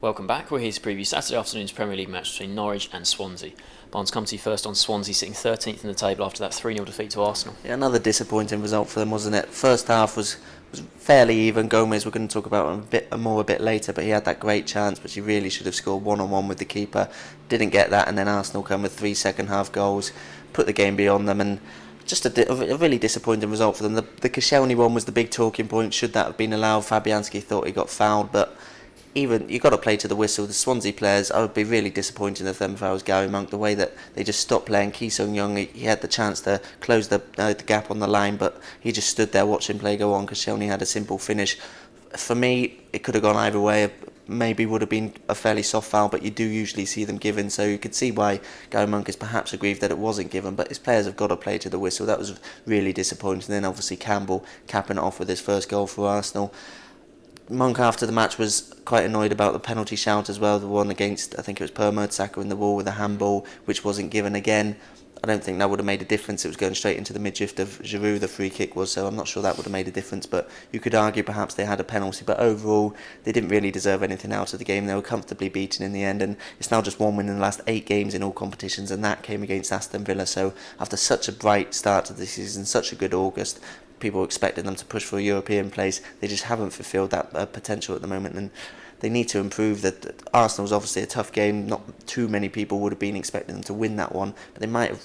Welcome back. We're here to preview Saturday afternoon's Premier League match between Norwich and Swansea. Barnes, come to you first on Swansea sitting 13th in the table after that 3-0 defeat to Arsenal. Yeah, another disappointing result for them, wasn't it? First half was fairly even. Gomez, we're going to talk about him a bit later, but he had that great chance, which he really should have scored one-on-one with the keeper. Didn't get that, and then Arsenal come with 3 second-half goals, put the game beyond them, and just a really disappointing result for them. The Koscielny one was the big talking point. Should that have been allowed? Fabianski thought he got fouled, but even you've got to play to the whistle. The Swansea players, I would be really disappointed if them if I was Gary Monk. The way that they just stopped playing. Ki Sung-young, he had the chance to close the gap on the line, but he just stood there watching play go on because Koscielny had a simple finish. For me, it could have gone either way. Maybe would have been a fairly soft foul, but you do usually see them given, so you could see why Gary Monk is perhaps aggrieved that it wasn't given, but his players have got to play to the whistle. That was really disappointing. Then obviously Campbell capping it off with his first goal for Arsenal. Monk after the match was quite annoyed about the penalty shout as well, the one against, I think it was Per Mertesacker in the wall with a handball, which wasn't given again. I don't think that would have made a difference. It was going straight into the midriff of Giroud, the free kick was, so I'm not sure that would have made a difference, but you could argue perhaps they had a penalty, but overall they didn't really deserve anything out of the game. They were comfortably beaten in the end, and it's now just one win in the last 8 games in all competitions, and that came against Aston Villa. So after such a bright start to the season, such a good August, people expected them to push for a European place. They just haven't fulfilled that potential at the moment, and they need to improve. That Arsenal's obviously a tough game. Not too many people would have been expecting them to win that one, but they might have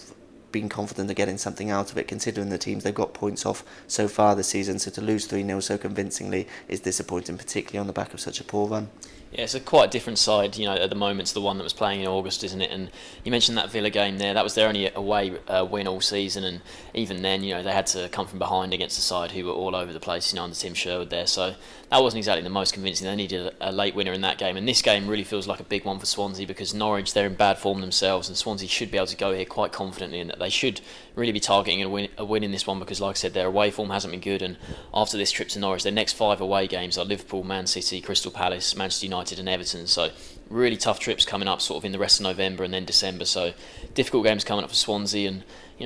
been confident of getting something out of it, considering the teams they've got points off so far this season. So to lose 3-0 so convincingly is disappointing, particularly on the back of such a poor run. Yeah, it's a quite different side, at the moment to the one that was playing in August, isn't it? And you mentioned that Villa game there. That was their only away win all season, and even then, they had to come from behind against a side who were all over the place, under Tim Sherwood there. So that wasn't exactly the most convincing. They needed a late winner in that game, and this game really feels like a big one for Swansea because Norwich, they're in bad form themselves, and Swansea should be able to go here quite confidently, and that they should really be targeting a win in this one because, like I said, their away form hasn't been good, and after this trip to Norwich, their next 5 away games are Liverpool, Man City, Crystal Palace, Manchester United and Everton. So really tough trips coming up sort of in the rest of November and then December. So difficult games coming up for Swansea, and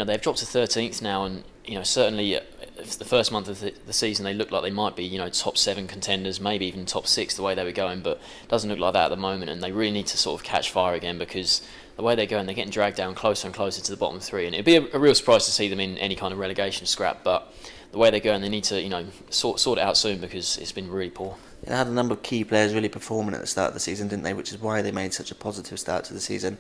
they've dropped to 13th now, and certainly the first month of the season they looked like they might be top 7 contenders, maybe even top 6 the way they were going, but it doesn't look like that at the moment, and they really need to sort of catch fire again because the way they're going, they're getting dragged down closer and closer to the bottom 3, and it'd be a real surprise to see them in any kind of relegation scrap, but the way they're going, they need to sort it out soon because it's been really poor. They had a number of key players really performing at the start of the season, didn't they? Which is why they made such a positive start to the season.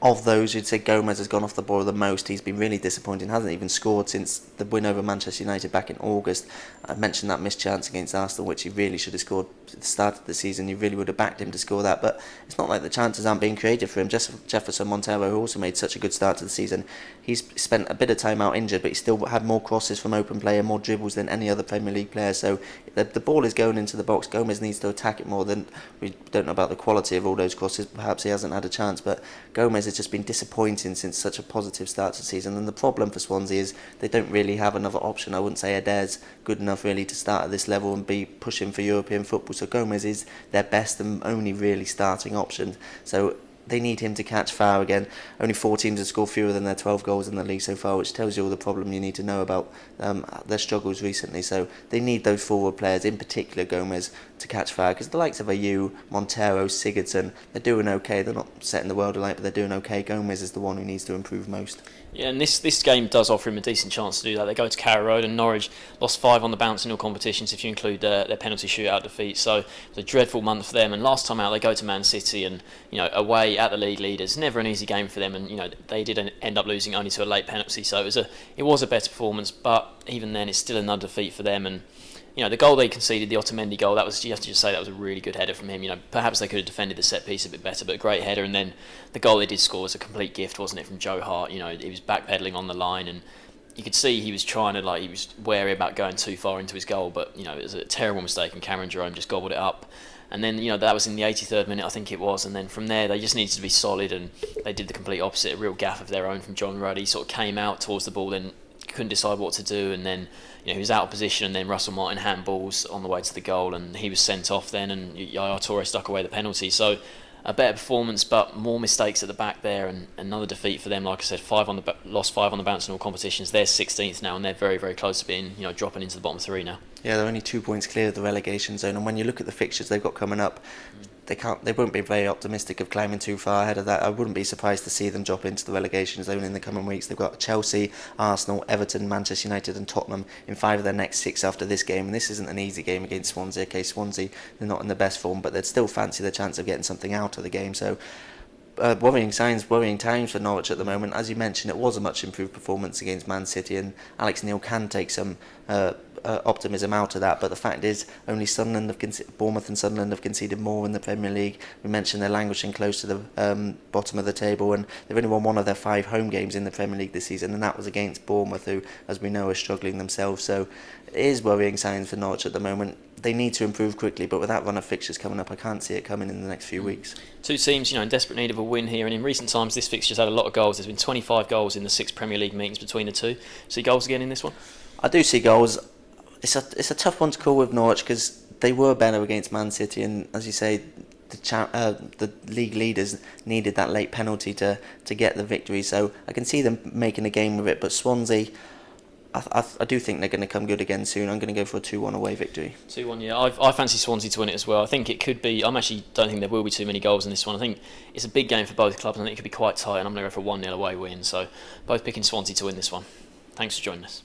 Of those, you'd say Gomez has gone off the ball the most. He's been really disappointing. Hasn't even scored since the win over Manchester United back in August. I mentioned that missed chance against Arsenal, which he really should have scored at the start of the season. You really would have backed him to score that, but it's not like the chances aren't being created for him. Jefferson Montero, who also made such a good start to the season, he's spent a bit of time out injured, but he still had more crosses from open play and more dribbles than any other Premier League player. So the ball is going into the box. Gomez needs to attack it more. Than we don't know about the quality of all those crosses. Perhaps he hasn't had a chance, but Gomez has just been disappointing since such a positive start to the season. And the problem for Swansea is they don't really have another option. I wouldn't say Adair's good enough really to start at this level and be pushing for European football. So Gomez is their best and only really starting option. So they need him to catch fire again. Only 4 teams have scored fewer than their 12 goals in the league so far, which tells you all the problem you need to know about their struggles recently. So they need those forward players, in particular Gomez, to catch fire, because the likes of Ayew, Montero, Sigurdsson, they're doing okay. They're not setting the world alight, but they're doing okay. Gomez is the one who needs to improve most. Yeah, and this game does offer him a decent chance to do that. They go to Carrow Road, and Norwich lost 5 on the bounce in all competitions if you include their penalty shootout defeat. So it was a dreadful month for them, and last time out they go to Man City and away at the league leaders. Never an easy game for them, and they did end up losing only to a late penalty. So it was a better performance, but even then it's still another defeat for them. And the goal they conceded, the Otamendi goal, you have to just say that was a really good header from him. Perhaps they could have defended the set piece a bit better, but a great header. And then the goal they did score was a complete gift, wasn't it, from Joe Hart? He was backpedaling on the line, and you could see he was trying to, he was wary about going too far into his goal, but it was a terrible mistake, and Cameron Jerome just gobbled it up. And then that was in the 83rd minute, I think it was, and then from there they just needed to be solid, and they did the complete opposite, a real gaff of their own from John Ruddy. He sort of came out towards the ball, then couldn't decide what to do, and then he was out of position, and then Russell Martin handballs on the way to the goal, and he was sent off then, and Yaya Toure stuck away the penalty. So a better performance, but more mistakes at the back there, and another defeat for them. Like I said, lost 5 on the bounce in all competitions. They're 16th now, and they're very, very close to being dropping into the bottom 3 now. Yeah, they're only 2 points clear of the relegation zone, and when you look at the fixtures they've got coming up, they won't be very optimistic of climbing too far ahead of that. I wouldn't be surprised to see them drop into the relegation zone in the coming weeks. They've got Chelsea, Arsenal, Everton, Manchester United and Tottenham in 5 of their next 6 after this game, and this isn't an easy game against Swansea. Okay, Swansea, they're not in the best form, but they'd still fancy the chance of getting something out of the game, so worrying signs, worrying times for Norwich at the moment. As you mentioned, it was a much improved performance against Man City, and Alex Neil can take some optimism out of that. But the fact is, only Bournemouth and Sunderland have conceded more in the Premier League. We mentioned they're languishing close to the bottom of the table, and they've only won 1 of their 5 home games in the Premier League this season, and that was against Bournemouth, who, as we know, are struggling themselves. So it is worrying signs for Norwich at the moment. They need to improve quickly, but with that run of fixtures coming up, I can't see it coming in the next few weeks. 2 teams, in desperate need of a win here, and in recent times this fixture's had a lot of goals. There's been 25 goals in the 6 Premier League meetings between the two. See goals again in this one? I do see goals. It's a tough one to call with Norwich because they were better against Man City, and as you say, the league leaders needed that late penalty to get the victory. So I can see them making a game of it, but Swansea, I do think they're going to come good again soon. I'm going to go for a 2-1 away victory. 2-1, yeah. I fancy Swansea to win it as well. I think it could be. Don't think there will be too many goals in this one. I think it's a big game for both clubs, and I think it could be quite tight. And I'm going to go for a 1-0 away win. So both picking Swansea to win this one. Thanks for joining us.